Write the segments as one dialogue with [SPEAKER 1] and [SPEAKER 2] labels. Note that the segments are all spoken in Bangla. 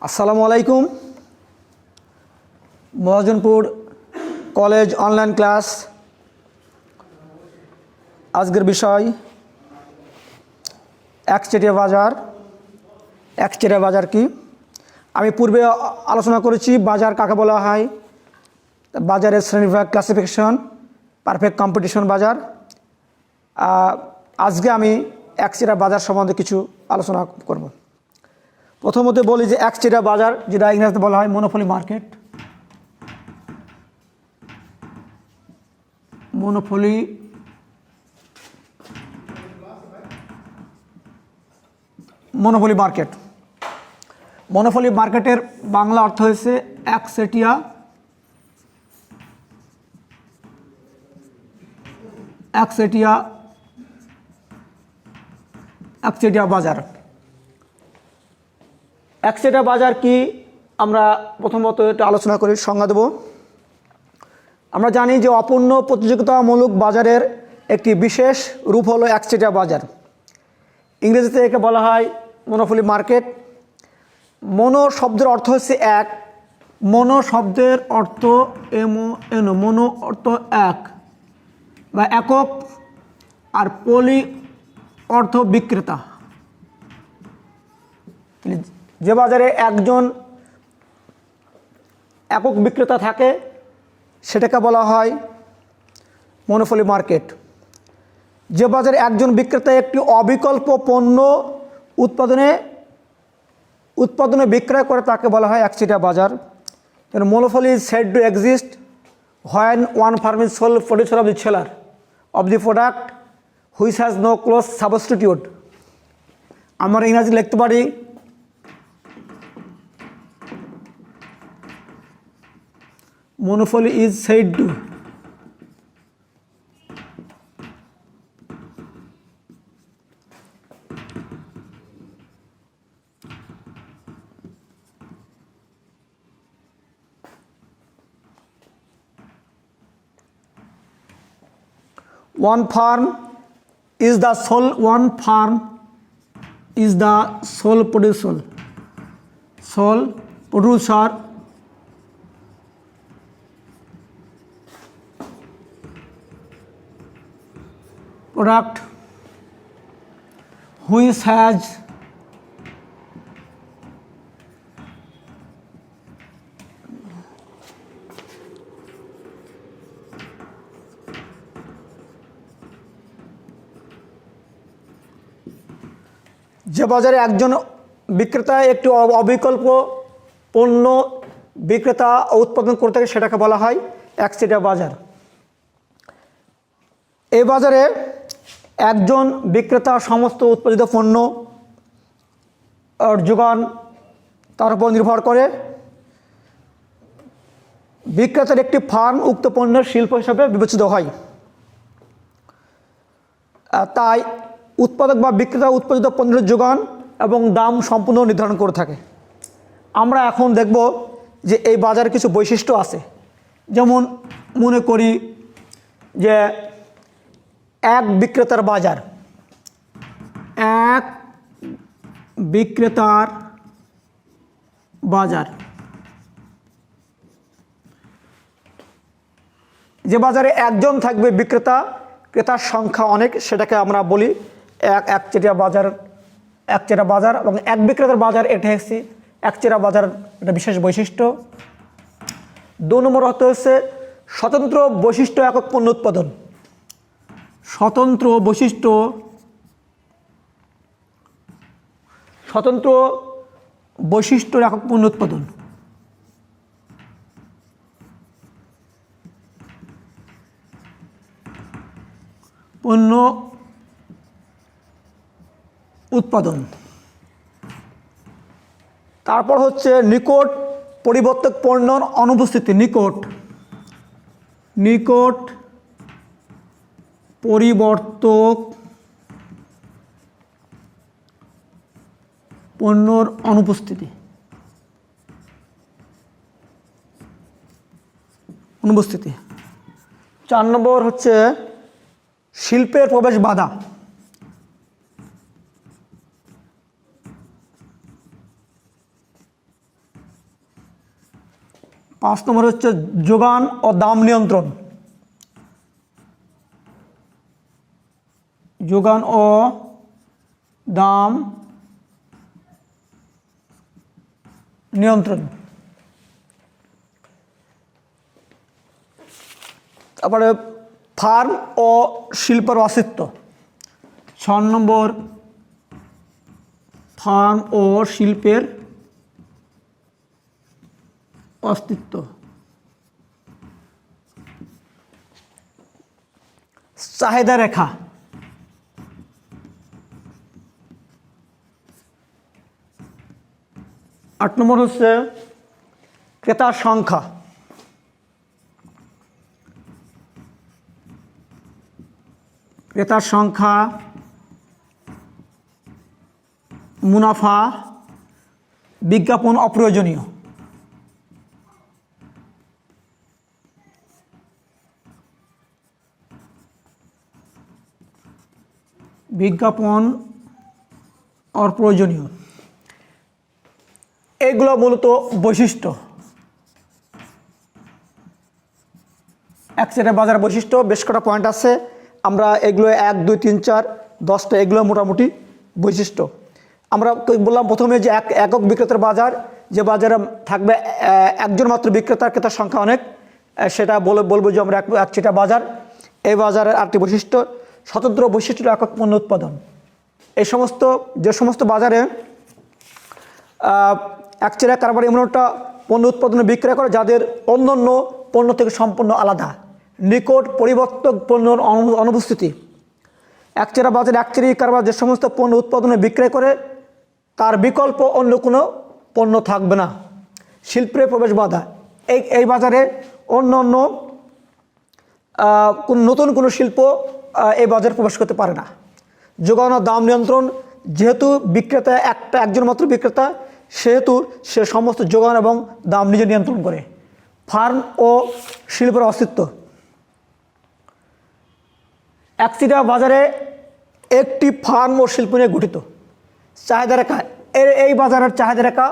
[SPEAKER 1] আসসালামু আলাইকুম। Mahajanpur college online class. আজকের বিষয় একচেটিয়া বাজার। একচেটিয়া বাজার কি? আমি পূর্বে আলোচনা করেছি বাজার কাকে বলা হয়, বাজারের শ্রেণীবিভাগ, ক্লাসিফিকেশন, পারফেক্ট কম্পিটিশন বাজার। আজকে আমি একচেটিয়া বাজার সম্বন্ধে কিছু আলোচনা করব। প্রথমত বলি যে একচেটিয়া বাজার, যেটা ইংরেজিতে বলা হয় monopoly market. Monopoly market. Monopoly মার্কেটের বাংলা অর্থ হয়েছে একচেটিয়া বাজার। একচেটিয়া বাজার কি আমরা প্রথমত একটু আলোচনা করি, সংজ্ঞা দেব। আমরা জানি যে অপূর্ণ প্রতিযোগিতামূলক বাজারের একটি বিশেষ রূপ হলো একচেটিয়া বাজার। ইংরেজিতে একে বলা হয় মনোপলি মার্কেট। মনো শব্দের অর্থ হচ্ছে এক। মনো শব্দের অর্থ এমও মনো অর্থ এক বা একক, আর পলি অর্থ বিক্রেতা। যে বাজারে একজন একক বিক্রেতা থাকে সেটাকে বলা হয় মনোপলি মার্কেট। যে বাজারে একজন বিক্রেতা একটি অবিকল্প পণ্য উৎপাদনে বিক্রয় করে তাকে বলা হয় একচেটিয়া বাজার। Monopoly is said to exist when one firm is sole producer of the seller of the product which has no close substitute. আমরা ইংরেজি লিখতে পারি Monopoly is said to one firm is the sole producer product which has যে বাজারে একজন বিক্রেতা একটি অবিকল্প পণ্য বিক্রেতা উৎপাদন করে থাকে সেটাকে বলা হয় একচেটিয়া বাজার। এই বাজারে একজন বিক্রেতা সমস্ত উৎপাদিত পণ্য যোগান তার উপর নির্ভর করে। বিক্রেতার একটি ফার্ম উক্ত পণ্যের শিল্প হিসাবে বিবেচিত হয়। তাই উৎপাদক বা বিক্রেতা উৎপাদিত পণ্যের যোগান এবং দাম সম্পূর্ণ নির্ধারণ করে থাকে। আমরা এখন দেখব যে এই বাজারে কিছু বৈশিষ্ট্য আছে। যেমন মনে করি যে এক বিক্রেতার বাজার। এক বিক্রেতার বাজার, যে বাজারে একজন থাকবে বিক্রেতা, ক্রেতার সংখ্যা অনেক, সেটাকে আমরা বলি একচেটিয়া বাজার। এবং এক বিক্রেতার বাজার, এটা হচ্ছে একচেটিয়া বাজার একটা বিশেষ বৈশিষ্ট্য। 2 নম্বর অর্থ হচ্ছে স্বতন্ত্র বৈশিষ্ট্য একক পণ্য উৎপাদন। স্বতন্ত্র বৈশিষ্ট্য একক পণ্য উৎপাদন। তারপর হচ্ছে নিকট পরিবর্তক পণ্যর অনুপস্থিতি। নিকট পরিবর্তক পণ্যর অনুপস্থিতি। 4 নম্বর হচ্ছে শিল্পের প্রবেশ বাধা। 5 নম্বর হচ্ছে যোগান ও দাম নিয়ন্ত্রণ। যোগান ও দাম নিয়ন্ত্রণ। তারপরে ফার্ম ও শিল্পের অস্তিত্ব। 6 নম্বর ফার্ম ও শিল্পের অস্তিত্ব। চাহিদা রেখা। 8 নম্বর হচ্ছে ক্রেতার সংখ্যা। ক্রেতার সংখ্যা, মুনাফা, বিজ্ঞাপন অপ্রয়োজনীয়। বিজ্ঞাপন অপ্রয়োজনীয়। এগুলো মূলত বৈশিষ্ট্য, একচেটিয়া বাজার বৈশিষ্ট্য। বেশ কটা পয়েন্ট আছে, আমরা এগুলো 1, 2, 3, 4, 10টা এগুলো মোটামুটি বৈশিষ্ট্য। আমরা বললাম প্রথমে যে একক বিক্রেতার বাজার, যে বাজারে থাকবে একজন মাত্র বিক্রেতা, ক্রেতার সংখ্যা অনেক, সেটা বলবো যে আমরা একচেটিয়া বাজার। এই বাজারের আরেকটি বৈশিষ্ট্য, স্বতন্ত্র বৈশিষ্ট্য একক পণ্য উৎপাদন। যে সমস্ত বাজারে একচেটিয়া কারবার এমন একটা পণ্য উৎপাদনে বিক্রয় করে যাদের অন্যান্য পণ্য থেকে সম্পূর্ণ আলাদা, নিকট পরিবর্তক পণ্যর অনুপস্থিতি। একচেটিয়া বাজারে একচেটিয়া কারবার যে সমস্ত পণ্য উৎপাদনে বিক্রয় করে তার বিকল্প অন্য কোনো পণ্য থাকবে না। শিল্পে প্রবেশ বাধা, এই বাজারে অন্য নতুন কোনো শিল্প এই বাজারে প্রবেশ করতে পারে না। যোগান ও দাম নিয়ন্ত্রণ, যেহেতু বিক্রেতা একজন মাত্র বিক্রেতা, সেহেতু সে সমস্ত যোগান এবং দাম নিজে নিয়ন্ত্রণ করে। ফার্ম ও শিল্পের অস্তিত্ব। একচেটিয়া বাজারে একটি ফার্ম ও শিল্প নিয়ে গঠিত। চাহিদা রেখা, এই বাজারের চাহিদা রেখা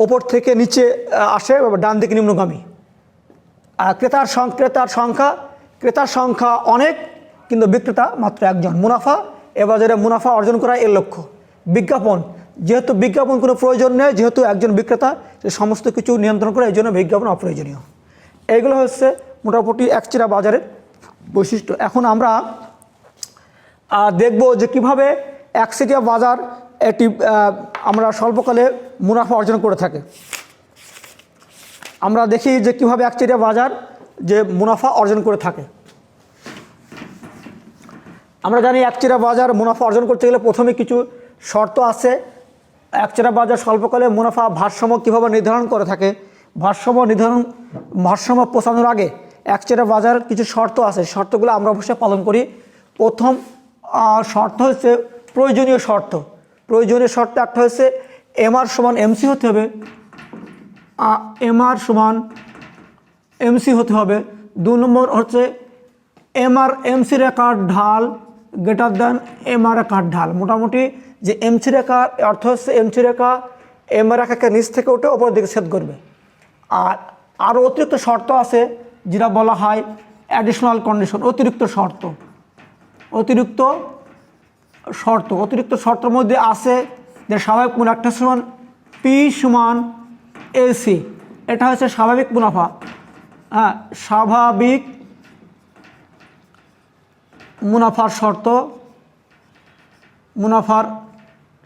[SPEAKER 1] ওপর থেকে নিচে আসে, ডান দিকে নিম্নগামী। আর ক্রেতার সংখ্যা অনেক কিন্তু বিক্রেতা মাত্র একজন। মুনাফা, এ বাজারে মুনাফা অর্জন করা এর লক্ষ্য। বিজ্ঞাপন, যেহেতু বিজ্ঞাপন কোনো প্রয়োজন নেই, যেহেতু একজন বিক্রেতা সে সমস্ত কিছু নিয়ন্ত্রণ করে, এই জন্য বিজ্ঞাপন অপ্রয়োজনীয়। এইগুলো হচ্ছে মোটামুটি একচেটিয়া বাজারের বৈশিষ্ট্য। এখন আমরা দেখব যে কীভাবে একচেটিয়া বাজার একটি আমরা স্বল্পকালে মুনাফা অর্জন করে থাকে। আমরা দেখি যে কীভাবে একচেটিয়া বাজার যে মুনাফা অর্জন করে থাকে। আমরা জানি একচেটিয়া বাজার মুনাফা অর্জন করতে গেলে প্রথমে কিছু শর্ত আছে। একচেটিয়া বাজার স্বল্পকালে মুনাফা ভারসাম্য কীভাবে নির্ধারণ করে থাকে, ভারসাম্য পৌঁছানোর আগে একচেটিয়া বাজার কিছু শর্ত আছে, শর্তগুলো আমরা অবশ্যই পালন করি। প্রথম শর্ত হচ্ছে প্রয়োজনীয় শর্ত। প্রয়োজনীয় শর্ত একটা হচ্ছে MR = MC হতে হবে, MR = MC হতে হবে। 2 নম্বর হচ্ছে MR MC রেখার ঢাল গ্রেটার দ্যান MR রেখার ঢাল। মোটামুটি যে MC রেখার অর্থ হচ্ছে MC রেখা MR রেখাকে নিচ থেকে উঠে ওপরের দিকে ছেদ করবে। আর আরও অতিরিক্ত শর্ত আছে যেটা বলা হয় অ্যাডিশনাল কন্ডিশন, অতিরিক্ত শর্তের মধ্যে আছে যে স্বাভাবিক মুনাফা একটা সমান P = AC। এটা হচ্ছে স্বাভাবিক মুনাফা। হ্যাঁ, স্বাভাবিক মুনাফার শর্ত,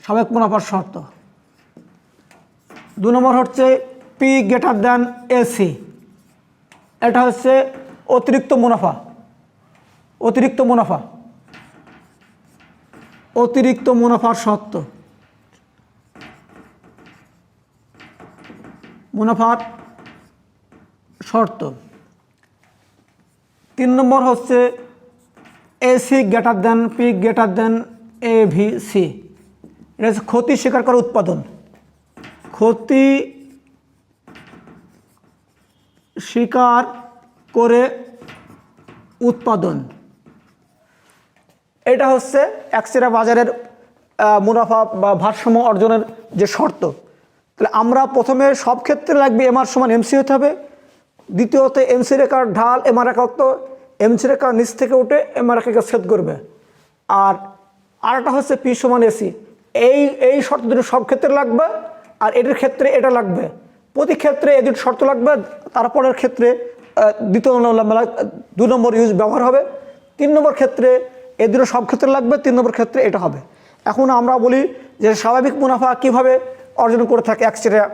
[SPEAKER 1] স্বাভাবিক মুনাফার শর্ত। 2 নম্বর হচ্ছে P > AC। এটা হচ্ছে অতিরিক্ত মুনাফার শর্ত, তিন নম্বর হচ্ছে AC > P > AVC। এটা হচ্ছে ক্ষতি স্বীকার করা উৎপাদন, ক্ষতি স্বীকার করে উৎপাদন। এটা হচ্ছে একচেটিয়া বাজারের মুনাফা বা ভারসাম্য অর্জনের যে শর্ত। তাহলে আমরা প্রথমে সব ক্ষেত্রে লাগবে MR = MC হতে হবে, দ্বিতীয়ত এমসি রেখার ঢাল এমআর রেখা তো এমসি রেখার নিচ থেকে উঠে এমআর রেখাকে ছেদ করবে। আর আরেকটা হচ্ছে পি সমান এসি। এই শর্ত দুটো সব ক্ষেত্রে লাগবে, আর এটির ক্ষেত্রে এটা লাগবে। প্রতি ক্ষেত্রে এই দুটো শর্ত লাগবে, তারপরের ক্ষেত্রে দুই নম্বর ইউজ ব্যবহার হবে। 3 নম্বর ক্ষেত্রে এই দুটো সব ক্ষেত্রে লাগবে, 3 নম্বর ক্ষেত্রে এটা হবে। এখন আমরা বলি যে স্বাভাবিক মুনাফা কিভাবে অর্জন করে থাকে একচেটিয়া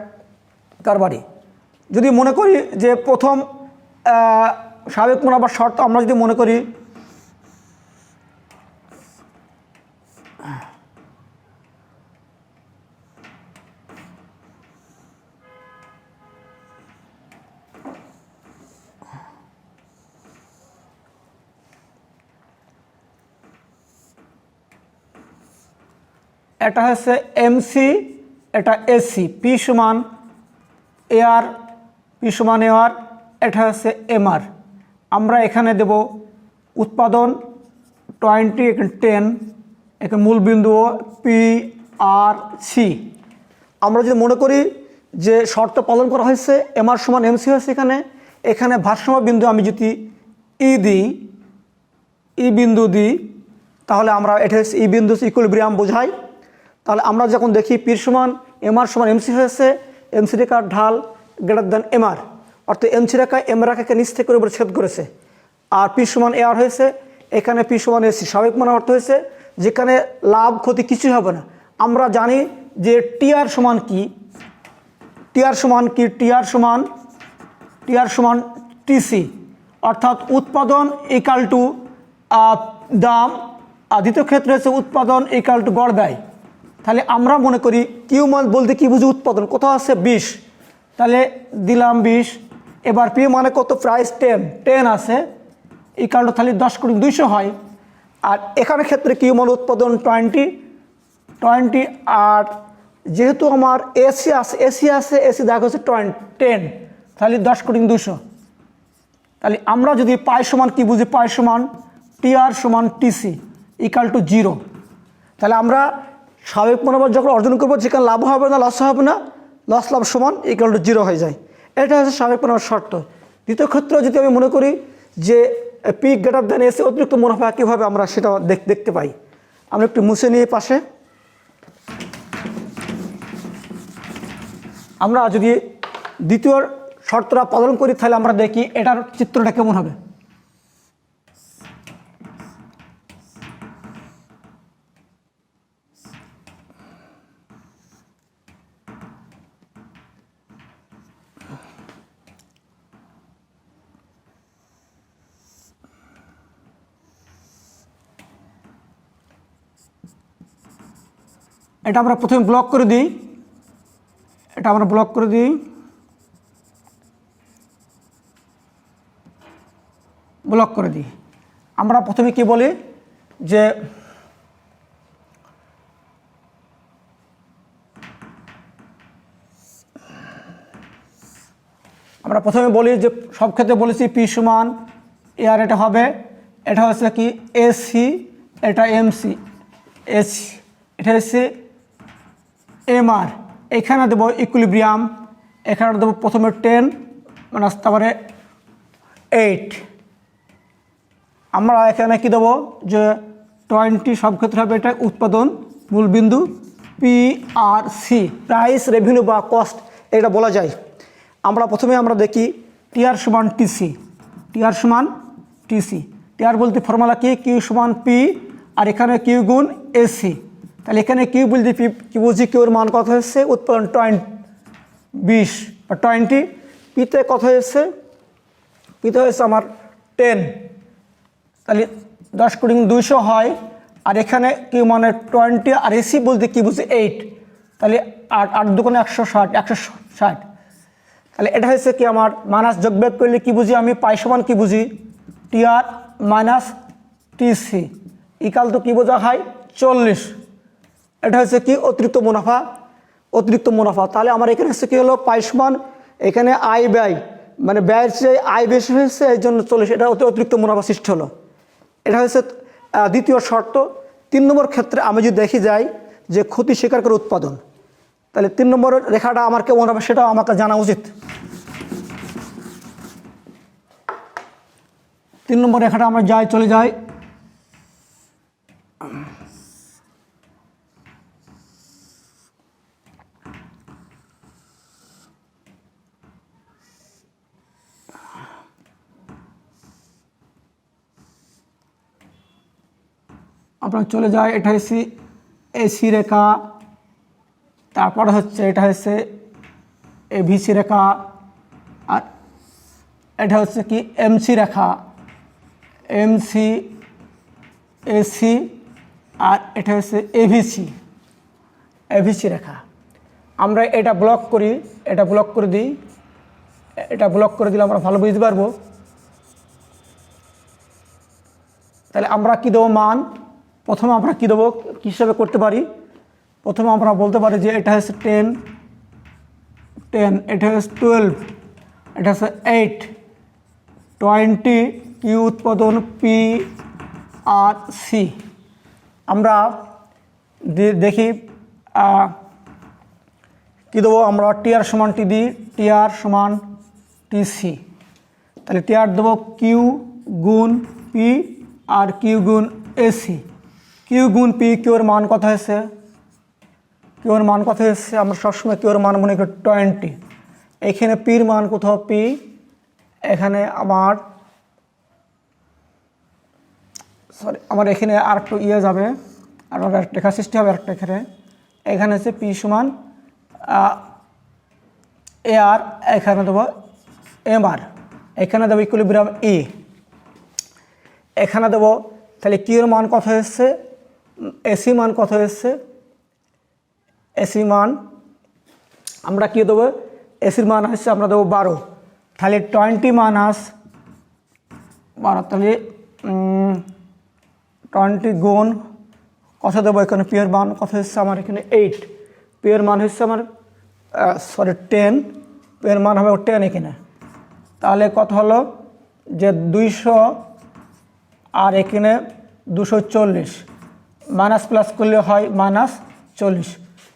[SPEAKER 1] কারবারি। যদি মনে করি যে প্রথম স্বাভাবিক মুনাফার শর্ত আমরা যদি মনে করি এটা হচ্ছে এমসি, এটা এসি, পি সমান এআর, পি সমান এআর, এটা হচ্ছে এমআর। আমরা এখানে দেব উৎপাদন 20, এখানে 10, এখানে মূল বিন্দু পি আর সি। আমরা যদি মনে করি যে শর্ত পালন করা হয়েছে, এমআর সমান এমসি হয়েছে, এখানে ভারসাম্য বিন্দু আমি যদি ই বিন্দু দিই, তাহলে আমরা এটা হচ্ছে ই বিন্দু ইকুইলিব্রিয়াম বোঝাই। তাহলে আমরা যখন দেখি পি সমান এমআর সমান এমসি হয়েছে, এমসি রেখার ঢাল গ্রেটার দেন এমআর, অর্থাৎ এমসি রেখা এম রেখাকে নিচ থেকে উপরে ছেদ করেছে। আর পি সমান এআর হয়েছে, এখানে পি সমান এসি। স্বাভাবিক মানে অর্থ হয়েছে যেখানে লাভ ক্ষতি কিছুই হবে না। আমরা জানি যে টিআর সমান কি, টিআর সমান টিসি, অর্থাৎ উৎপাদন ইকাল টু দাম, আর দ্বিতীয় ক্ষেত্রে হচ্ছে উৎপাদন ইকাল টু গড় ব্যয়। তাহলে আমরা মনে করি কিউ মান বলতে কি বুঝি, উৎপাদন কোথাও আছে 20, তাহলে দিলাম 20। এবার পি মানে কত, প্রাইস 10 আছে, ইকাল টু তাহলে 10 × 200 হয়। আর এখানে ক্ষেত্রে কিউ মান উৎপাদন 20, আর যেহেতু আমার এসি আছে, এসি দেখা হচ্ছে 10, তাহলে 10 × 200। তাহলে আমরা যদি পাই সমান কি বুঝি, পাই সমান টিআর সমান টিসি ইকাল টু 0। তাহলে আমরা স্বাভাবিক মুনাফা যখন অর্জন করবো, যেখানে লাভ হবে না লস হবে না, লস লাভ সমান ইকাল টু 0 হয়ে যায়। এটা হচ্ছে স্বাভাবিক মুনাফার শর্ত। দ্বিতীয় ক্ষেত্রে যদি আমি মনে করি যে পি গ্রেটার দেন এসি, অতিরিক্ত মুনাফা কীভাবে আমরা সেটা দেখতে পাই। আমরা একটু মুছে নিয়ে পাশে, আমরা যদি দ্বিতীয় শর্তটা পালন করি, তাহলে আমরা দেখি এটার চিত্রটা কেমন হবে। এটা আমরা প্রথমে ব্লক করে দিই, আমরা প্রথমে কি বলি যে সব ক্ষেত্রে বলেছি পি সমান এআর, এটা হবে, এটা হচ্ছে কি এসি, এটা এমসি, এসি, এটা হচ্ছে এমআর। এখানে দেবো ইকুইলিব্রিয়াম, এখানে দেবো প্রথমে 10 মানে তারপরে 8। আমরা এখানে কি দেবো যে 20, সব ক্ষেত্রে হবে এটা উৎপাদন, মূলবিন্দু P R C, price revenue বা কস্ট এটা বলা যায়। আমরা প্রথমে দেখি টিআর সমান টিসি, টিআর বলতে ফর্মুলা কিউ সমান পি, আর এখানে কিউ গুণ এসি। তাহলে এখানে কিউ বলতে কি বুঝি, কিউর মান কত হচ্ছে, উৎপাদন 20 বা 20, পিতে কত হয়েছে, আমার 10, তাহলে 10 × 200 হয়। আর এখানে কিউ মানে 20, আর এসি বলতে কি বুঝি 8, তাহলে 8 দুগুণে 160। তাহলে এটা হচ্ছে কি আমার মাইনাস যোগ বিয়োগ করলে কি বুঝি, আমি পাই সমান কি বুঝি, TR minus TC equal to কি বোঝা হয় 40। এটা হচ্ছে কি অতিরিক্ত মুনাফা। তাহলে আমার এখানে হচ্ছে কি হলো, পাই সমান এখানে আয় ব্যয়, মানে ব্যয়ের চেয়ে আয় বেশি হয়েছে, এই জন্য 40, এটা অতিরিক্ত মুনাফা সৃষ্টি হলো। এটা হচ্ছে দ্বিতীয় শর্ত। 3 নম্বর ক্ষেত্রে আমি যদি দেখি যাই যে ক্ষতি স্বীকার করে উৎপাদন, তাহলে 3 নম্বরের রেখাটা আমার কেমন হবে সেটাও আমাকে জানা উচিত। 3 নম্বর রেখাটা আমরা চলে যাই। আপনার চলে যায়, এটা হচ্ছে এসি রেখা, তারপরে হচ্ছে এটা হচ্ছে এভিসি রেখা, আর এটা হচ্ছে কি এমসি রেখা, এমসি, এসি, আর এটা হচ্ছে এভিসি, এভিসি রেখা। আমরা এটা ব্লক করি, এটা ব্লক করে দিই, এটা ব্লক করে দিলে আমরা ভালো বুঝতে পারবো। তাহলে আমরা কী দেবো মান, প্রথমে আমরা কী দেবো, কী হিসাবে করতে পারি, প্রথমে আমরা বলতে পারি যে এটা হচ্ছে 10, এটা হচ্ছে 12, এটা হচ্ছে 8, 20 কিউ উৎপাদন পি আর সি। আমরা দেখি কী দেবো, আমরা টিআর সমান টি দিই, টিআর সমান টিসি। তাহলে টিআর দেবো কিউ গুণ পি আর কিউ গুণ এসি। কিউ গুণ পি, কিউর মান কত হয়েছে, কিউর মান কত হয়েছে, আমরা সবসময় কিউর মান মনে করি 20। এখানে পির মান কোথাও পি, এখানে আমার এখানে আর একটু যাবে, আর রেখা সৃষ্টি হবে আরেকটা এখানে হচ্ছে পি সমান এ আর, এখানে দেবো এম আর, এখানে দেবো ইকুইলিব্রিয়াম ই, এখানে দেবো। তাহলে কিউর মান কত হয়েছে, এসি মান কত হয়েছে, এসি মান আমরা কী দেবো, এসির মান হচ্ছে আমরা দেবো 12। তাহলে 20 মাইনাস 12, তাহলে 20 গুণ কত দেবো, এখানে পিয়ের মান কত হচ্ছে আমার এখানে 8, পিয়ের মান হচ্ছে আমার 10, পিয়ের মান হবে 10 এখানে। তাহলে কত হলো যে 200 আর এখানে 240, মাইনাস প্লাস করলে হয় -40,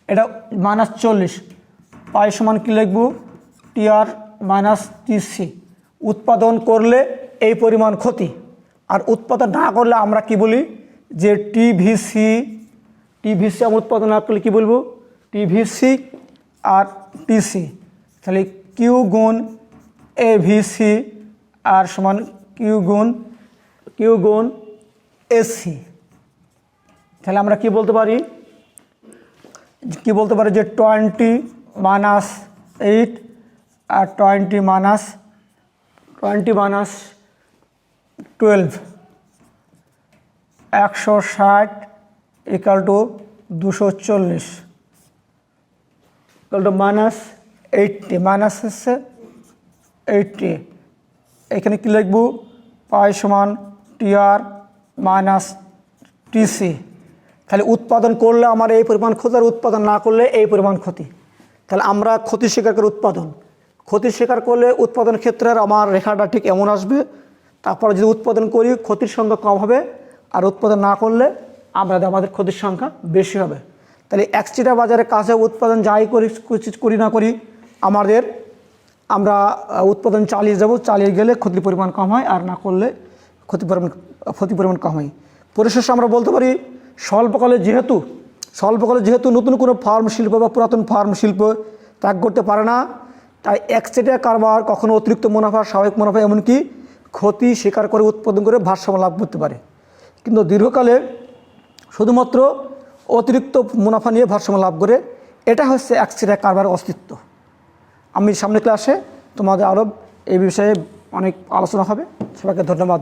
[SPEAKER 1] এটা -40, পাই সমান কী লিখব, টিআর মাইনাস টিসি। উৎপাদন করলে এই পরিমাণ ক্ষতি, আর উৎপাদন না করলে আমরা কি বলি যে টিভিসি, টিভিসি আমরা উৎপাদন না করলে কী বলবো, টিভিসি আর টিসি। তাহলে কিউ গুণ এভিসি আর সমান কিউ গুণ এসি। তাহলে আমরা কি বলতে পারি যে 20 মাইনাস 8 আর 20 minus 12, 160 equal to 240 equal to -80, minus হচ্ছে 80। এখানে কী লিখব, পাই সমান টিআর মাইনাস টিসি। তাহলে উৎপাদন করলে আমার এই পরিমাণ ক্ষতি, আর উৎপাদন না করলে এই পরিমাণ ক্ষতি। তাহলে আমরা ক্ষতি স্বীকার করে উৎপাদন, ক্ষতি স্বীকার করলে উৎপাদনের ক্ষেত্রে আমার রেখাটা ঠিক এমন আসবে। তারপরে যদি উৎপাদন করি ক্ষতির সংখ্যা কম হবে, আর উৎপাদন না করলে আমাদের ক্ষতির সংখ্যা বেশি হবে। তাহলে একচিটা বাজারের কাছে উৎপাদন যাই করি না করি আমরা উৎপাদন চালিয়ে যাব, চালিয়ে গেলে ক্ষতির পরিমাণ কম হয়, আর না করলে ক্ষতির পরিমাণ কম হয়। পরিশেষে আমরা বলতে পারি স্বল্পকালে যেহেতু নতুন কোনো ফার্ম শিল্প বা পুরাতন ফার্ম শিল্প ত্যাগ করতে পারে না, তাই একচেটিয়া কারবার কখনো অতিরিক্ত মুনাফা, স্বাভাবিক মুনাফা, এমনকি ক্ষতি স্বীকার করে উৎপাদন করে ভারসাম্য লাভ করতে পারে। কিন্তু দীর্ঘকালে শুধুমাত্র অতিরিক্ত মুনাফা নিয়ে ভারসাম্য লাভ করে, এটা হচ্ছে একচেটিয়া কারবারের অস্তিত্ব। আমি সামনে ক্লাসে তোমাদের আরও এই বিষয়ে অনেক আলোচনা হবে। সবাইকে ধন্যবাদ।